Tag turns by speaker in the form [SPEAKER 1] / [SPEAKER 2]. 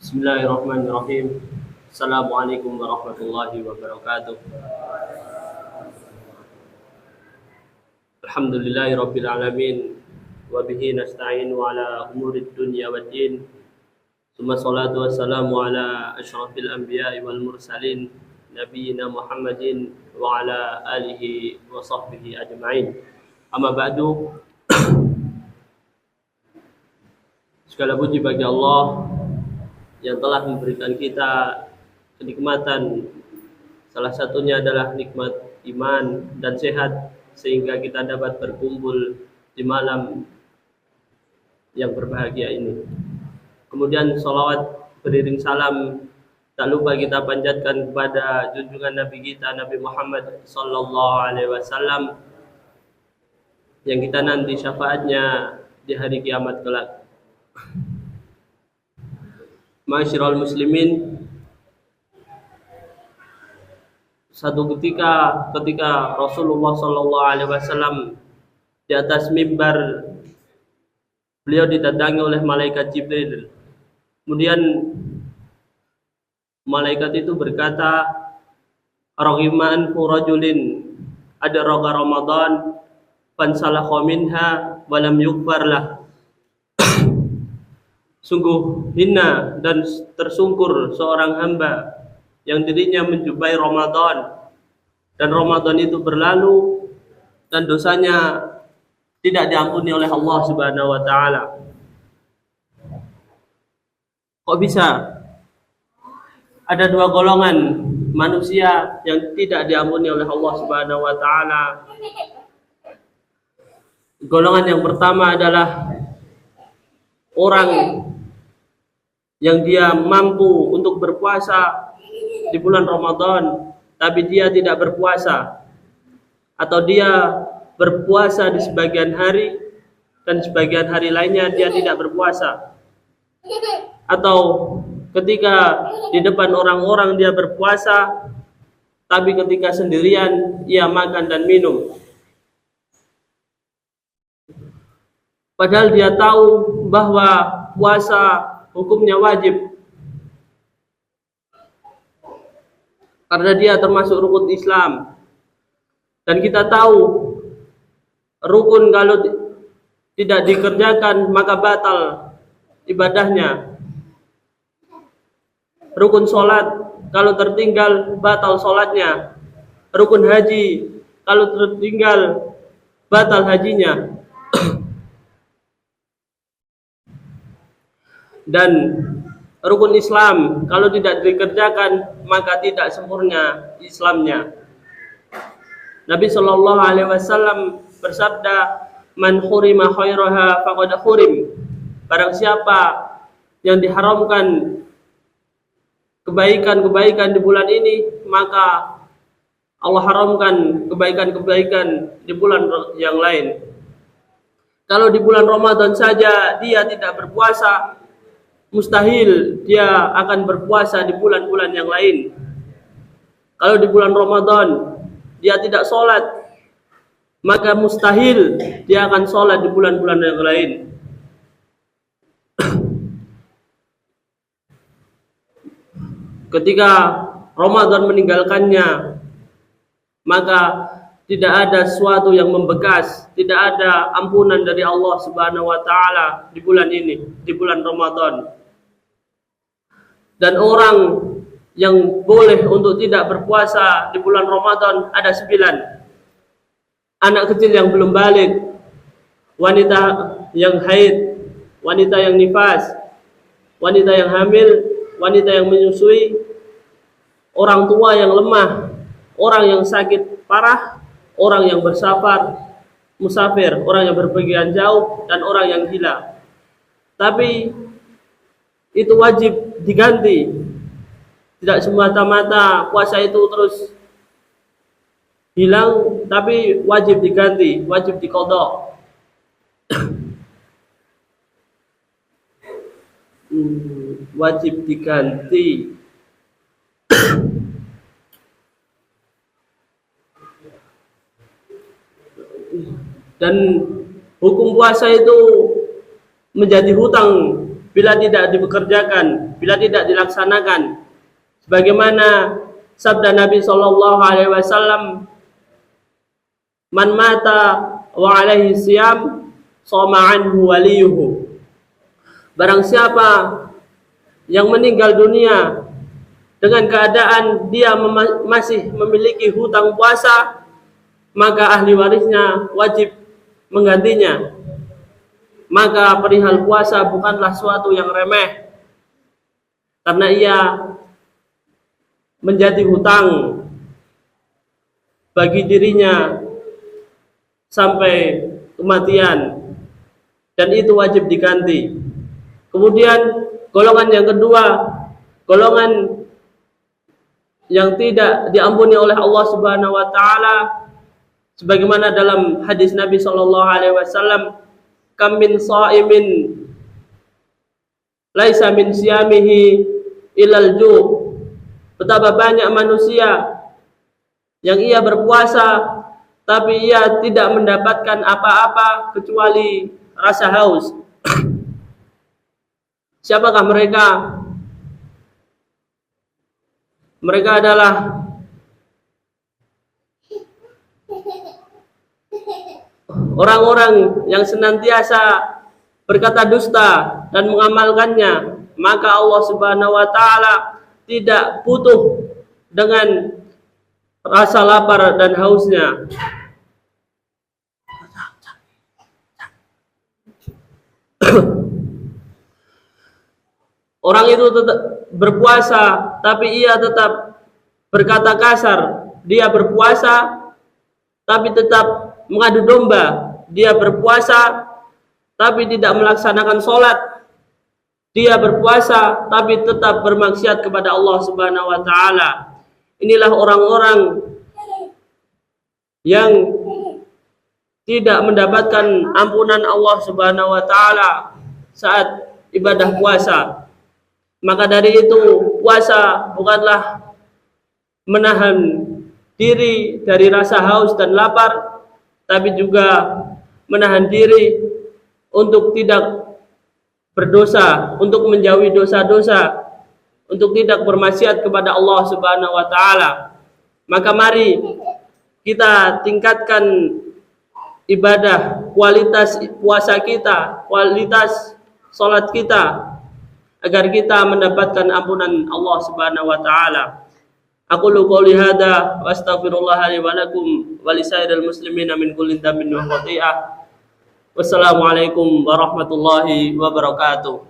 [SPEAKER 1] Bismillahirrahmanirrahim. Assalamualaikum warahmatullahi wabarakatuh. Alhamdulillahi rabbil alamin. Wa bihi nasta'inu ala umurid dunya waddin. Tsumma salatu wassalamu ala asyrafil anbiya'i wal mursalin nabiyina Muhammadin wa ala alihi wa sahbihi ajma'in. Amma ba'du. Segala puji bagi Allah yang telah memberikan kita kenikmatan, salah satunya adalah nikmat iman dan sehat, sehingga kita dapat berkumpul di malam yang berbahagia ini. Kemudian salawat beriring salam tak lupa kita panjatkan kepada junjungan Nabi kita, Nabi Muhammad sallallahu alaihi wasallam, yang kita nanti syafaatnya di hari kiamat kelak. Ma'asyiral muslimin, satu ketika Rasulullah sallallahu alaihi wasallam di atas mimbar, beliau didatangi oleh malaikat Jibril. Kemudian malaikat itu berkata, "Raghima anfu rajulin adraka Ramadan fansalakha minha wa lam yughfar lah." Sungguh hina dan tersungkur seorang hamba yang dirinya menjumpai Ramadan, dan Ramadan itu berlalu dan dosanya tidak diampuni oleh Allah Subhanahu wa taala. Kok bisa ada dua golongan manusia yang tidak diampuni oleh Allah Subhanahu wa taala? Golongan yang pertama adalah orang yang dia mampu untuk berpuasa di bulan Ramadan, tapi dia tidak berpuasa, atau dia berpuasa di sebagian hari dan sebagian hari lainnya dia tidak berpuasa, atau ketika di depan orang-orang dia berpuasa, tapi ketika sendirian ia makan dan minum, padahal dia tahu bahwa puasa hukumnya wajib, karena dia termasuk rukun Islam. Dan kita tahu rukun kalau tidak dikerjakan maka batal ibadahnya. Rukun sholat kalau tertinggal batal sholatnya. Rukun haji kalau tertinggal batal hajinya. Dan rukun Islam kalau tidak dikerjakan maka tidak sempurna Islamnya. Nabi sallallahu alaihi wasallam bersabda, "Man hurima khairaha faqad hurim." Barang siapa yang diharamkan kebaikan-kebaikan di bulan ini, maka Allah haramkan kebaikan-kebaikan di bulan yang lain. Kalau di bulan Ramadan saja dia tidak berpuasa, mustahil dia akan berpuasa di bulan-bulan yang lain. Kalau di bulan Ramadan dia tidak sholat, maka mustahil dia akan sholat di bulan-bulan yang lain. Ketika Ramadan meninggalkannya, maka tidak ada sesuatu yang membekas, tidak ada ampunan dari Allah Subhanahu wa taala di bulan ini, di bulan Ramadan. Dan orang yang boleh untuk tidak berpuasa di bulan Ramadan ada 9. Anak kecil yang belum balik, wanita yang haid, wanita yang nifas, wanita yang hamil, wanita yang menyusui, orang tua yang lemah, orang yang sakit parah, orang yang musafir, orang yang berpergian jauh, dan orang yang gila. Tapi itu wajib diganti. Tidak semata-mata puasa itu terus hilang, tapi wajib diganti, wajib diqadha. Wajib diganti. Dan hukum puasa itu menjadi hutang bila tidak dibekerjakan, bila tidak dilaksanakan. Sebagaimana sabda Nabi sallallahu alaihi wasallam, "Man mata wa alaihi siyam, shoma anhu waliyuhu." Barang siapa yang meninggal dunia dengan keadaan dia masih memiliki hutang puasa, maka ahli warisnya wajib menggantinya. Maka perihal puasa bukanlah suatu yang remeh, karena ia menjadi hutang bagi dirinya sampai kematian, dan itu wajib diganti. Kemudian golongan yang kedua, golongan yang tidak diampuni oleh Allah Subhanahu wa taala, sebagaimana dalam hadis Nabi sallallahu alaihi wasallam, "Kam min shaimin laisa min siyamihi ilal ju'." Betapa banyak manusia yang ia berpuasa tapi ia tidak mendapatkan apa-apa kecuali rasa haus. Siapakah mereka? Mereka adalah orang-orang yang senantiasa berkata dusta dan mengamalkannya. Maka Allah Subhanahu wa taala tidak butuh dengan rasa lapar dan hausnya. Orang itu tetap berpuasa tapi ia tetap berkata kasar. Dia berpuasa tapi tetap mengadu domba. Dia berpuasa tapi tidak melaksanakan sholat. Dia berpuasa tapi tetap bermaksiat kepada Allah Subhanahu wa taala. Inilah orang-orang yang tidak mendapatkan ampunan Allah Subhanahu wa taala saat ibadah puasa. Maka dari itu, puasa bukanlah menahan diri dari rasa haus dan lapar, tapi juga menahan diri untuk tidak berdosa, untuk menjauhi dosa-dosa, untuk tidak bermaksiat kepada Allah Subhanahu wa taala. Maka mari kita tingkatkan ibadah, kualitas puasa kita, kualitas salat kita, agar kita mendapatkan ampunan Allah Subhanahu wa taala. Aqulu qouli hadza wa astaghfirullah li wa lakum wa lisairil muslimina min kulli dhanbin wa khati'ah. Wassalamualaikum warahmatullahi wabarakatuh.